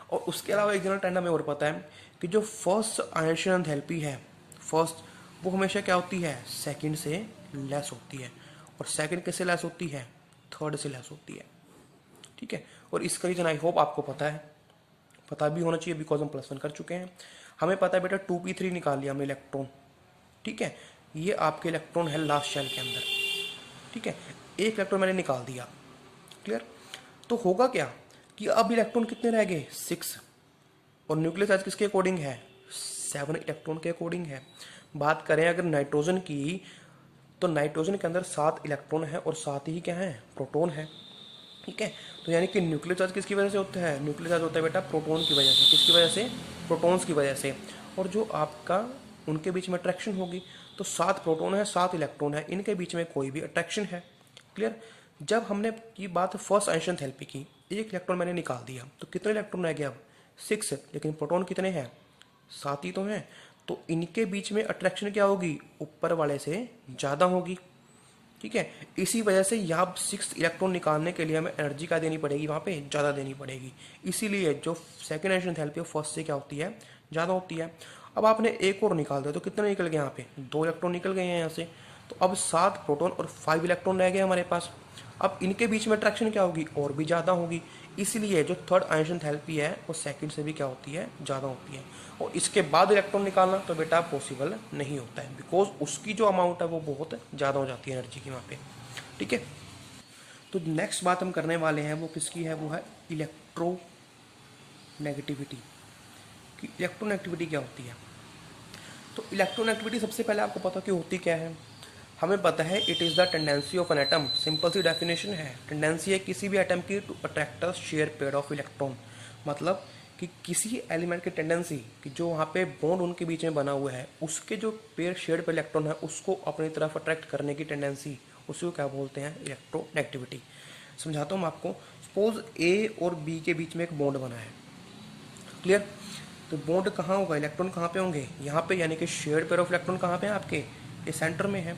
Speaker 1: और उसके अलावा एक जनरल ट्रेंड हमें और पता है कि जो फर्स्ट आयनाइजेशन एंथैल्पी है, फर्स्ट, वो हमेशा क्या होती है, सेकंड से लेस होती है, और सेकंड किससे लेस होती है, थर्ड से लेस होती है, ठीक है। और इसका रीजन आई होप आपको पता है, पता भी होना चाहिए बिकॉज हम +1 कर चुके हैं। हमें पता है बेटा 2p3 निकाल लिया हमने इलेक्ट्रॉन, ठीक है, ये आपके इलेक्ट्रॉन है लास्ट शेल के अंदर, ठीक है, एक इलेक्ट्रॉन मैंने निकाल दिया, क्लियर। तो होगा क्या कि अब इलेक्ट्रॉन कितने रह गए, 6, और न्यूक्लियस साइज किसके अकॉर्डिंग है, 7 इलेक्ट्रॉन के अकॉर्डिंग है। बात करें अगर नाइट्रोजन की तो नाइट्रोजन के अंदर 7 इलेक्ट्रॉन है और 7 ही क्या है, प्रोटॉन है। ठीक है, तो यानी कि न्यूक्लियर चार्ज किसकी वजह से होता है, न्यूक्लियर चार्ज होता है बेटा प्रोटॉन की वजह से। किसकी वजह से, प्रोटॉन्स की वजह से। और जो आपका उनके बीच में अट्रैक्शन होगी, तो 7 प्रोटॉन है 7 इलेक्ट्रॉन है, इनके बीच में कोई भी अट्रैक्शन है। क्लियर। जब हमने की बात फर्स्ट आइंस्टाइन थेरेपी की, एक इलेक्ट्रॉन मैंने निकाल दिया तो कितने इलेक्ट्रॉन रह गए, अब 6, लेकिन प्रोटॉन कितने हैं, 7 ही तो हैं। तो इनके बीच में अट्रैक्शन क्या होगी, ऊपर वाले से ज़्यादा होगी। ठीक है, इसी वजह से यहाँ 6 इलेक्ट्रॉन निकालने के लिए हमें एनर्जी क्या देनी पड़ेगी, वहाँ पे ज़्यादा देनी पड़ेगी। इसीलिए जो सेकेंड आइंस्टाइन थेरेपी फर्स्ट से क्या होती है, ज़्यादा होती है। अब आपने एक और निकाल दिया तो कितने निकल गए, यहाँ पे 2 इलेक्ट्रॉन निकल गए हैं यहाँ से। तो अब 7 प्रोटॉन और 5 इलेक्ट्रॉन रह गए हमारे पास। अब इनके बीच में अट्रैक्शन क्या होगी, और भी ज़्यादा होगी। इसलिए जो थर्ड आइंस्टाइन थेरेपी है वो सेकंड से भी क्या होती है, ज़्यादा होती है। और इसके बाद इलेक्ट्रॉन निकालना तो बेटा पॉसिबल नहीं होता है, बिकॉज उसकी जो अमाउंट है वो बहुत ज़्यादा हो जाती है एनर्जी की वहाँ पे। ठीक है, तो नेक्स्ट बात हम करने वाले हैं वो किसकी है, वो है इलेक्ट्रोनेगेटिविटी कि इलेक्ट्रोनेगेटिविटी क्या होती है। तो इलेक्ट्रोनेगेटिविटी सबसे पहले आपको पता कि होती क्या है, हमें पता है it is the tendency of an atom. Simple सी डेफिनेशन है, टेंडेंसी है किसी भी एटम की to attract a share pair of electron. मतलब कि किसी एलिमेंट की टेंडेंसी कि जो वहाँ पे बॉन्ड उनके बीच में बना हुआ है, उसके जो पेयर शेयर पेयर इलेक्ट्रॉन है उसको अपनी तरफ अट्रैक्ट करने की टेंडेंसी, उसी को क्या बोलते हैं, इलेक्ट्रोनेगेटिविटी। समझाता हूँ आपको। सपोज ए और बी के बीच में एक बॉन्ड बना है। क्लियर। तो बॉन्ड कहाँ होगा, इलेक्ट्रॉन कहाँ पे होंगे, यहाँ पे, यानी कि शेयर्ड पेयर ऑफ इलेक्ट्रॉन कहाँ पे है आपके, ये सेंटर में है।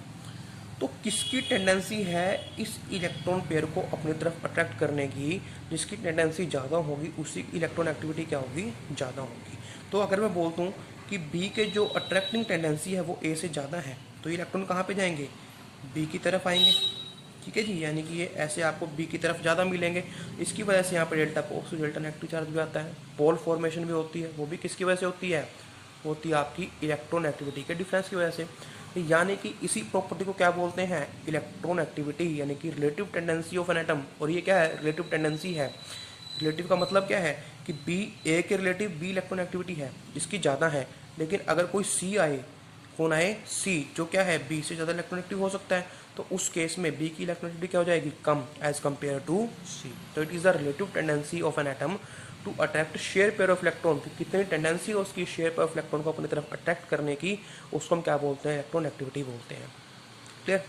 Speaker 1: तो किसकी टेंडेंसी है इस इलेक्ट्रॉन पेयर को अपनी तरफ अट्रैक्ट करने की, जिसकी टेंडेंसी ज़्यादा होगी उसी की इलेक्ट्रॉन एक्टिविटी क्या होगी, ज़्यादा होगी। तो अगर मैं बोलता हूँ कि बी के जो अट्रैक्टिंग टेंडेंसी है वो ए से ज़्यादा है, तो इलेक्ट्रॉन कहाँ पे जाएंगे, बी की तरफ आएंगे। ठीक है जी, यानी कि ये ऐसे आपको बी की तरफ ज़्यादा मिलेंगे। इसकी वजह से यहाँ पे delta positive delta negative charge भी आता है। पोल फॉर्मेशन भी होती है, वो भी किसकी वजह से होती है, होती है आपकी इलेक्ट्रॉन एक्टिविटी के डिफरेंस की वजह से। यानी कि इसी प्रॉपर्टी को क्या बोलते हैं, इलेक्ट्रॉन एक्टिविटी, यानी कि relative tendency of an atom. और ये क्या है, रिलेटिव टेंडेंसी है। रिलेटिव का मतलब क्या है कि बी ए के रिलेटिव बी इलेक्ट्रॉन एक्टिविटी है, इसकी ज़्यादा है। लेकिन अगर कोई सी आए, कौन आए, सी, जो क्या है बी से ज़्यादा इलेक्ट्रॉन एक्टिव हो सकता है, तो उस केस में बी की इलेक्ट्रॉन एक्टिविटी क्या हो जाएगी, कम एज कम्पेयर टू सी। तो it is the relative tendency of an atom to attract share pair of electron. तो कितनी टेंडेंसी है उसकी शेयर पेयर ऑफ इलेक्ट्रॉन को अपनी तरफ अट्रैक्ट करने की, उसको हम क्या बोलते हैं, इलेक्ट्रॉन एक्टिविटी बोलते हैं। क्लियर।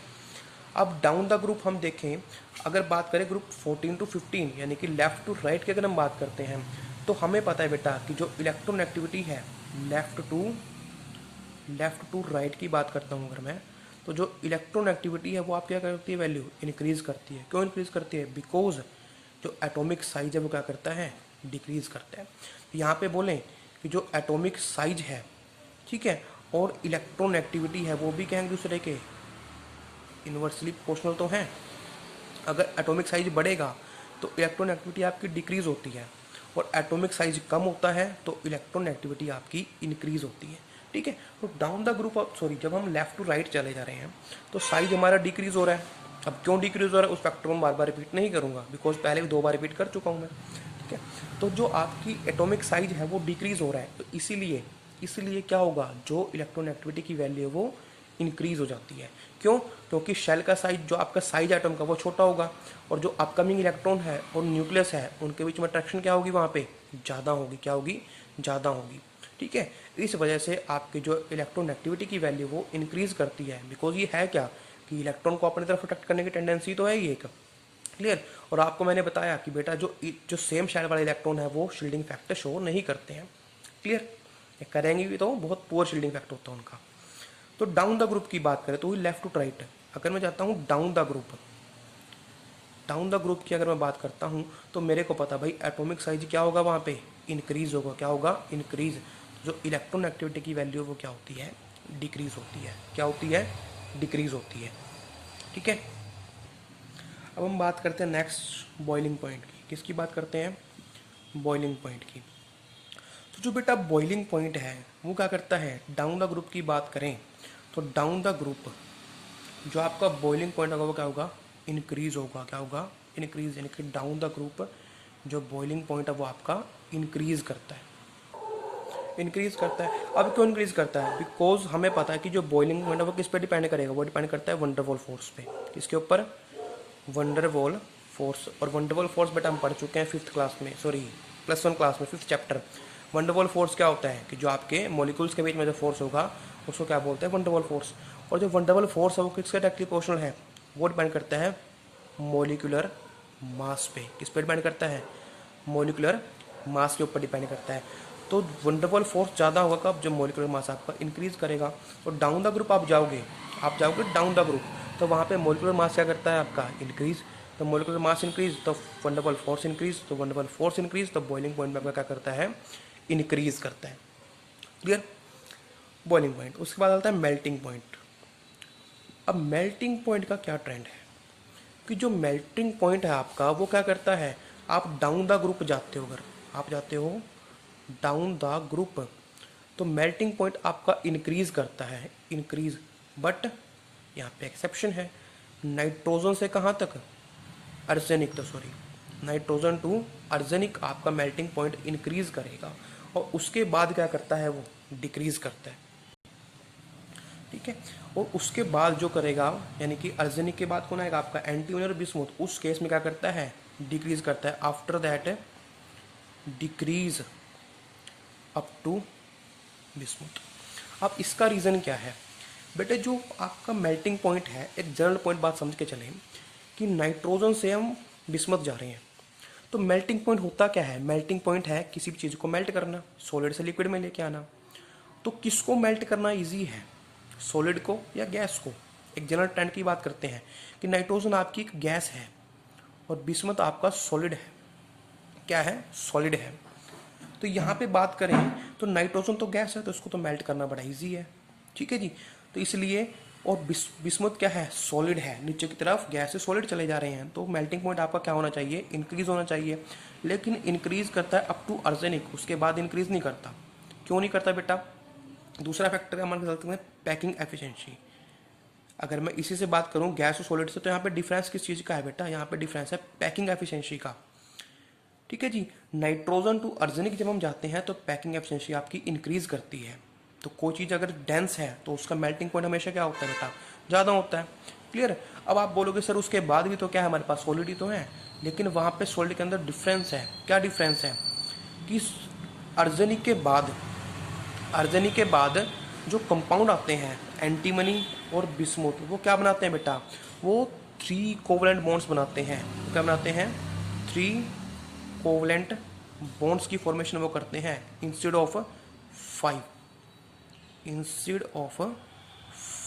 Speaker 1: अब डाउन द ग्रुप हम देखें, अगर बात करें ग्रुप 14 to 15 यानी कि लेफ्ट टू राइट की अगर हम बात करते हैं, तो हमें पता है बेटा कि जो इलेक्ट्रॉन एक्टिविटी है लेफ्ट टू राइट की बात करता हूँ अगर मैं, तो जो इलेक्ट्रॉन एक्टिविटी है वो आप क्या करती है, वैल्यू इंक्रीज करती है। क्यों इंक्रीज करती है, बिकॉज जो एटॉमिक साइज है वो क्या करता है, डिक्रीज करता है। तो यहाँ पे बोलें कि जो एटॉमिक साइज है, ठीक है, और इलेक्ट्रॉन एक्टिविटी है वो भी क्या है एक दूसरे के इन्वर्सली प्रोपोर्शनल तो हैं। अगर एटॉमिक साइज बढ़ेगा तो इलेक्ट्रॉन एक्टिविटी आपकी डिक्रीज होती है, और एटॉमिक साइज कम होता है तो इलेक्ट्रॉन एक्टिविटी आपकी इंक्रीज होती है। ठीक है, तो डाउन द ग्रुप ऑफ जब हम लेफ्ट टू राइट चले जा रहे हैं तो साइज हमारा डिक्रीज हो रहा है। अब क्यों डिक्रीज हो रहा है उस फैक्टर को बार बार रिपीट नहीं करूंगा, बिकॉज पहले भी 2 बार रिपीट कर चुका हूँ मैं। ठीक है, तो जो आपकी एटॉमिक साइज है वो डिक्रीज हो रहा है, तो इसीलिए क्या होगा, जो इलेक्ट्रॉन एक्टिविटी की वैल्यू है वो इंक्रीज हो जाती है। क्यों, क्योंकि शेल का साइज, जो आपका साइज एटम का वो छोटा होगा, और जो अपकमिंग इलेक्ट्रॉन है और न्यूक्लियस है उनके बीच में अट्रैक्शन क्या होगी, वहाँ पे ज़्यादा होगी। क्या होगी, ज़्यादा होगी। ठीक है, इस वजह से आपकी जो इलेक्ट्रॉन एक्टिविटी की वैल्यू वो इंक्रीज करती है, बिकॉज ये है क्या कि इलेक्ट्रॉन को अपनी तरफ अट्रैक्ट करने की टेंडेंसी तो है ही एक। क्लियर। और आपको मैंने बताया कि बेटा जो सेम शेल वाले इलेक्ट्रॉन है वो शील्डिंग फैक्टर शो नहीं करते हैं। क्लियर, करेंगे भी तो बहुत पुअर शील्डिंग फैक्टर होता है उनका। तो डाउन द ग्रुप की बात करें तो लेफ्ट टू राइट, अगर मैं जाता हूँ डाउन द ग्रुप की अगर मैं बात करता हूँ तो मेरे को पता भाई एटॉमिक साइज क्या होगा, वहाँ पे इंक्रीज होगा। क्या होगा, इंक्रीज। जो इलेक्ट्रॉन एक्टिविटी की वैल्यू वो क्या होती है, डिक्रीज होती है। क्या होती है, डिक्रीज होती है। ठीक है, अब हम बात करते हैं नेक्स्ट बॉइलिंग पॉइंट की। किसकी बात करते हैं, बॉइलिंग पॉइंट की। तो जो बेटा बॉइलिंग पॉइंट है वो क्या करता है, डाउन द ग्रुप की बात करें तो डाउन द ग्रुप जो आपका बॉइलिंग पॉइंट होगा वो क्या होगा, इंक्रीज होगा। क्या होगा, इंक्रीज, यानी कि डाउन द ग्रुप जो बॉइलिंग पॉइंट है वो आपका इंक्रीज करता है। इंक्रीज करता है। अब क्यों इंक्रीज करता है? बिकॉज हमें पता है कि जो बॉइलिंग पॉइंट है वो किस पे डिपेंड करेगा, वो डिपेंड करता है वंडरवॉल फोर्स पे। किसके ऊपर? Van der Waals force. और वंडरवॉल फोर्स बेटा हम पढ़ चुके हैं 5th क्लास में, सॉरी +1 क्लास में 5th चैप्टर। वंडरवॉल फोर्स क्या होता है कि जो आपके मॉलिक्यूल्स के बीच में जो फोर्स होगा उसको क्या बोलते हैं? Van der Waals force. और जो वंडरवॉल फोर्स है वो किसके डायरेक्टली प्रोपोर्शनल है? वो डिपेंड करता है मॉलिक्यूलर मास पे। किस पे डिपेंड करता है? मॉलिक्यूलर मास के ऊपर डिपेंड करता है। तो वंडरवॉल फोर्स ज़्यादा होगा कब? जब मॉलिक्यूलर मास आपका इंक्रीज करेगा। और डाउन द ग्रुप आप जाओगे डाउन द ग्रुप, तो वहाँ पे मॉलिक्यूलर मास क्या करता है आपका? इंक्रीज। तो मॉलिक्यूलर मास इंक्रीज तो वंडरवॉल फोर्स इंक्रीज, तो वंडरवॉल फोर्स इंक्रीज तो बॉइलिंग पॉइंट में आपका क्या करता है? इंक्रीज करता है। क्लियर? Boiling point. उसके बाद आता है मेल्टिंग पॉइंट। अब मेल्टिंग पॉइंट का क्या ट्रेंड है कि जो मेल्टिंग पॉइंट है आपका वो क्या करता है? आप डाउन द ग्रुप जाते हो, अगर आप जाते हो डाउन द ग्रुप तो मेल्टिंग पॉइंट आपका इंक्रीज करता है, इंक्रीज। बट यहाँ पे एक्सेप्शन है, नाइट्रोजन से कहाँ तक? अर्सेनिक, तो सॉरी नाइट्रोजन टू अर्सेनिक आपका मेल्टिंग पॉइंट इंक्रीज करेगा। और उसके बाद क्या करता है? वो डिक्रीज करता है। ठीक है। और उसके बाद जो करेगा, यानी कि अर्सेनिक के बाद कौन आएगा आपका? एंटीमनी और बिस्मुथ। उस केस में क्या करता है? डिक्रीज करता है। After that decrease up to bismuth. अब इसका रीज़न क्या है बेटे? जो आपका मेल्टिंग पॉइंट है, एक जनरल पॉइंट बात समझ के चलें कि नाइट्रोजन से हम बिस्मथ जा रहे हैं, तो मेल्टिंग पॉइंट होता क्या है? मेल्टिंग पॉइंट है किसी भी चीज़ को मेल्ट करना, सॉलिड से लिक्विड में लेके आना। तो किसको मेल्ट करना ईजी है, सॉलिड को या गैस को? एक जनरल ट्रेंड की बात करते हैं कि नाइट्रोजन आपकी एक गैस है और बिस्मथ आपका सॉलिड है। क्या है? सॉलिड है। तो यहाँ पे बात करें तो नाइट्रोजन तो गैस है, तो उसको तो मेल्ट करना बड़ा ईजी है। ठीक है जी। तो इसलिए, और बिस्मुथ क्या है? सॉलिड है, नीचे की तरफ गैस से सॉलिड चले जा रहे हैं, तो मेल्टिंग पॉइंट आपका क्या होना चाहिए? इंक्रीज होना चाहिए। लेकिन इंक्रीज करता है अप टू अर्सेनिक, उसके बाद इंक्रीज नहीं करता। क्यों नहीं करता बेटा? दूसरा फैक्टर है हमारे चलते हैं पैकिंग एफिशिएंसी। अगर मैं इसी से बात करूं गैस और सॉलिड से, तो यहाँ पे डिफरेंस किस चीज़ का है बेटा? यहाँ पे डिफरेंस है पैकिंग एफिशिएंसी का। ठीक है जी। नाइट्रोजन टू अर्सेनिक जब हम जाते हैं तो पैकिंग एफिशिएंसी आपकी इंक्रीज करती है। तो कोई चीज़ अगर डेंस है तो उसका मेल्टिंग पॉइंट हमेशा क्या होता है बेटा? ज़्यादा होता है। क्लियर? अब आप बोलोगे सर उसके बाद भी तो क्या है हमारे पास? सॉलिड ही तो है। लेकिन वहाँ पे सॉलिड के अंदर डिफरेंस है। क्या डिफरेंस है? कि अर्सेनिक के बाद जो कंपाउंड आते हैं एंटीमनी और बिस्मुथ, वो क्या बनाते हैं बेटा? वो 3 कोवलेंट बॉन्ड्स बनाते हैं। वो क्या बनाते हैं? 3 कोवलेंट बॉन्ड्स की फॉर्मेशन वो करते हैं इंस्टेड ऑफ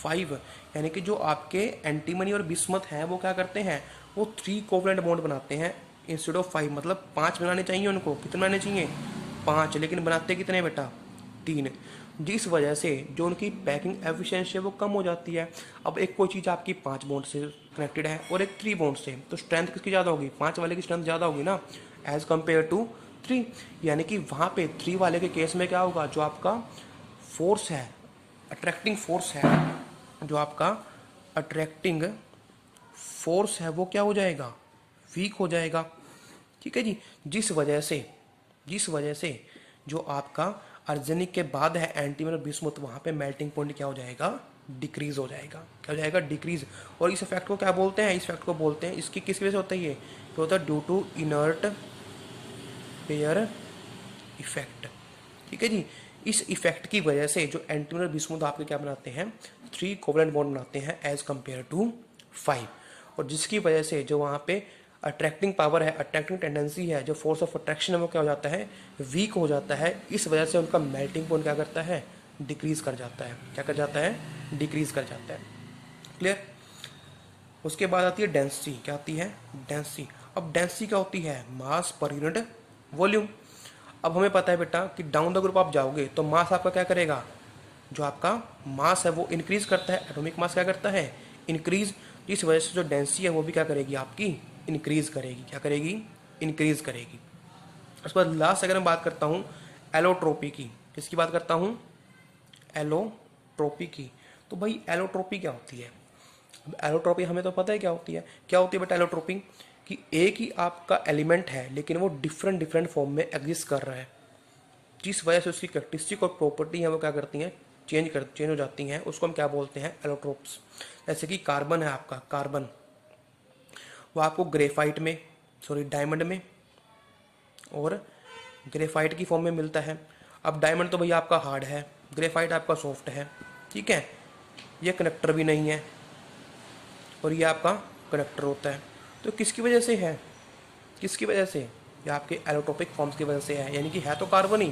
Speaker 1: 5। यानी कि जो आपके एंटीमनी और बिस्मथ हैं वो क्या करते हैं? वो 3 कोवलेंट बॉन्ड बनाते हैं इंस्टेड ऑफ 5। मतलब 5 बनाने चाहिए उनको। कितने बनाने चाहिए? 5। लेकिन बनाते कितने बेटा? 3। जिस वजह से जो उनकी पैकिंग एफिशिएंसी है वो कम हो जाती है। अब एक कोई चीज़ आपकी 5 बॉन्ड से कनेक्टेड है और एक 3 बॉन्ड से, तो स्ट्रेंथ किसकी ज़्यादा होगी? 5 वाले की स्ट्रेंथ ज़्यादा होगी ना, एज कम्पेयर टू 3। यानी कि वहाँ पे 3 वाले के केस में क्या होगा? जो आपका फोर्स है, अट्रैक्टिंग फोर्स है, जो आपका अट्रैक्टिंग फोर्स है वो क्या हो जाएगा? वीक हो जाएगा। ठीक है जी। जिस वजह से जो आपका अर्सेनिक के बाद है एंटीमनी और बिस्मुथ, वहाँ पे मेल्टिंग पॉइंट क्या हो जाएगा? डिक्रीज हो जाएगा। क्या हो जाएगा? डिक्रीज। और इस इफेक्ट को क्या बोलते हैं? इस इफेक्ट को बोलते हैं, इसकी किस वजह से होता है ये? तो होता है due to inert pair effect. ठीक है जी। इस इफेक्ट की वजह से जो एंटीमनी और बिस्मुथ आपके क्या बनाते हैं? 3 कोवलेंट बॉन्ड बनाते हैं एज कम्पेयर टू 5। और जिसकी वजह से जो वहाँ पे अट्रैक्टिंग पावर है, अट्रैक्टिंग टेंडेंसी है, जो फोर्स ऑफ अट्रैक्शन है वो क्या हो जाता है? वीक हो जाता है। इस वजह से उनका मेल्टिंग पॉइंट क्या करता है? डिक्रीज कर जाता है। क्या कर जाता है? डिक्रीज कर जाता है। क्लियर? उसके बाद आती है डेंसिटी। क्या आती है? डेंसिटी। अब डेंसिटी क्या होती है? मास पर यूनिट वॉल्यूम। अब हमें पता है बेटा कि डाउन द ग्रुप आप जाओगे तो मास आपका क्या करेगा? जो आपका मास है वो इंक्रीज करता है। एटॉमिक मास क्या करता है? इंक्रीज। इस वजह से जो डेंसिटी है वो भी क्या करेगी? आपकी इंक्रीज करेगी। क्या करेगी? इंक्रीज करेगी। उसके बाद लास्ट अगर मैं बात करता हूँ एलोट्रोपी की। किसकी बात करता हूँ? एलोट्रोपी की। तो भाई एलोट्रोपी क्या होती है? एलोट्रोपी हमें तो पता है क्या होती है। क्या होती है बेटा एलोट्रोपी? कि एक ही आपका एलिमेंट है लेकिन वो डिफरेंट फॉर्म में एग्जिस्ट कर रहा है। जिस वजह से उसकी कैरेक्टरिस्टिक और प्रॉपर्टी है वो क्या करती हैं, चेंज हो जाती हैं, उसको हम क्या बोलते हैं, एलोट्रोप्स। जैसे कि कार्बन है आपका, कार्बन वो आपको ग्रेफाइट में, सॉरी डायमंड में और ग्रेफाइट की फॉर्म में मिलता है। अब डायमंड तो भैया आपका हार्ड है, ग्रेफाइट आपका सॉफ्ट है, ठीक है। ये कनेक्टर भी नहीं है और ये आपका कनेक्टर होता है। तो किसकी वजह से है, किसकी वजह से, ये आपके एलोट्रोपिक फॉर्म्स की वजह से है। यानी कि है तो कार्बन ही,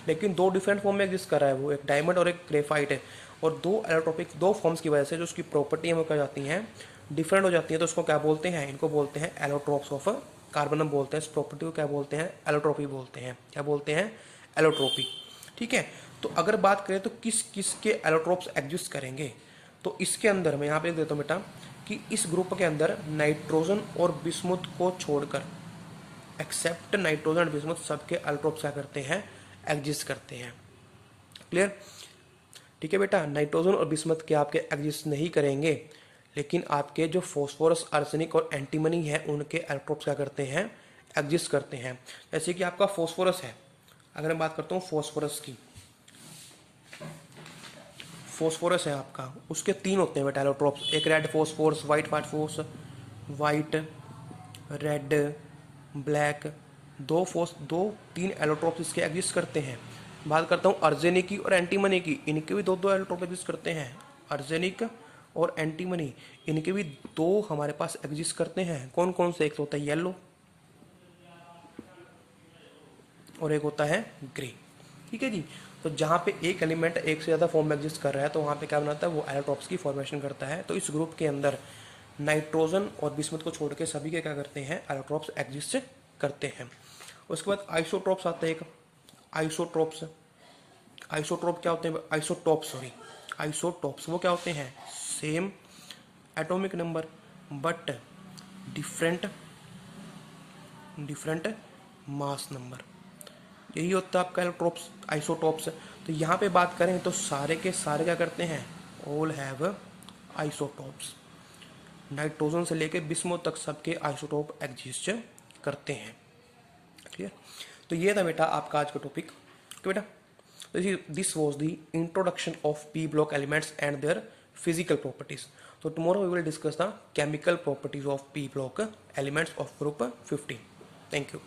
Speaker 1: लेकिन दो डिफरेंट फॉर्म में एग्जिस्ट कर रहा है वो, एक डायमंड और एक ग्रेफाइट है। और दो एलोट्रोपिक, दो फॉर्म्स की वजह से जो उसकी प्रॉपर्टी है वो क्या जाती हैं, डिफरेंट हो जाती है। तो उसको क्या बोलते हैं, इनको बोलते हैं एलोट्रोप्स ऑफ कार्बन। हम बोलते हैं इस प्रॉपर्टी को क्या बोलते हैं, एलोट्रोपी बोलते हैं। क्या बोलते हैं, एलोट्रोपी, ठीक है। तो अगर बात करें तो किस किस के एलोट्रोप्स एग्जिस्ट करेंगे, तो इसके अंदर मैं यहाँ पे देता हूँ बेटा कि इस ग्रुप के अंदर नाइट्रोजन और बिस्मुथ को छोड़कर, एक्सेप्ट नाइट्रोजन और बिस्मुथ, सबके एलोट्रोप्स क्या करते हैं, एग्जिस्ट करते हैं। क्लियर, ठीक है बेटा। नाइट्रोजन और बिस्मथ के आपके एग्जिस्ट नहीं करेंगे, लेकिन आपके जो फॉस्फोरस, आर्सेनिक और एंटीमनी है उनके एलोट्रोप्स क्या करते हैं, एग्जिस्ट करते हैं। जैसे कि आपका फॉस्फोरस है, अगर मैं बात करता हूँ फॉस्फोरस की, फॉस्फोरस है आपका, उसके तीन होते हैं बेटा एलोट्रोप्स, एक red phosphorus, white phosphorus, white, red, black, दो तीन एलोट्रोप्स इसके एग्जिस्ट करते हैं। बात करता हूँ अर्जेनिक की और एंटीमनी की, इनके भी दो दो एलोट्रोप एग्जिस्ट करते हैं। अर्जेनिक और एंटीमनी, इनके भी दो हमारे पास एग्जिस्ट करते हैं। कौन कौन से, एक तो होता है येलो और एक होता है ग्रे, ठीक है जी। तो जहाँ पे एक एलिमेंट एक से ज़्यादा फॉर्म में एग्जिस्ट कर रहा है तो वहाँ पे क्या बनाता है, वो एलोट्रोप्स की फॉर्मेशन करता है। तो इस ग्रुप के अंदर नाइट्रोजन और बिस्मुथ को छोड़ के सभी के क्या करते हैं, एलोट्रोप्स एग्जिस्ट करते हैं। उसके बाद आइसोट्रोप्स आते हैं, एक आइसोट्रोप्स। आइसोट्रोप क्या होते हैं, आइसोटोप्स, सॉरी आइसोटोप्स, वो क्या होते हैं, same atomic number but different mass number, यही होता है आपका एलोट्रोप्स, आइसोटोप्स। तो यहाँ पे बात करें तो सारे के सारे क्या करते हैं, ऑल हैव आइसोटोप्स। नाइट्रोजन से लेके बिस्मुथ तक सबके आइसोटोप एग्जिस्ट करते हैं। क्लियर, तो ये था बेटा आपका आज का टॉपिक। बेटा this was the introduction of P block elements and their physical properties. So tomorrow we will discuss the chemical properties of p block elements of group 15. Thank you.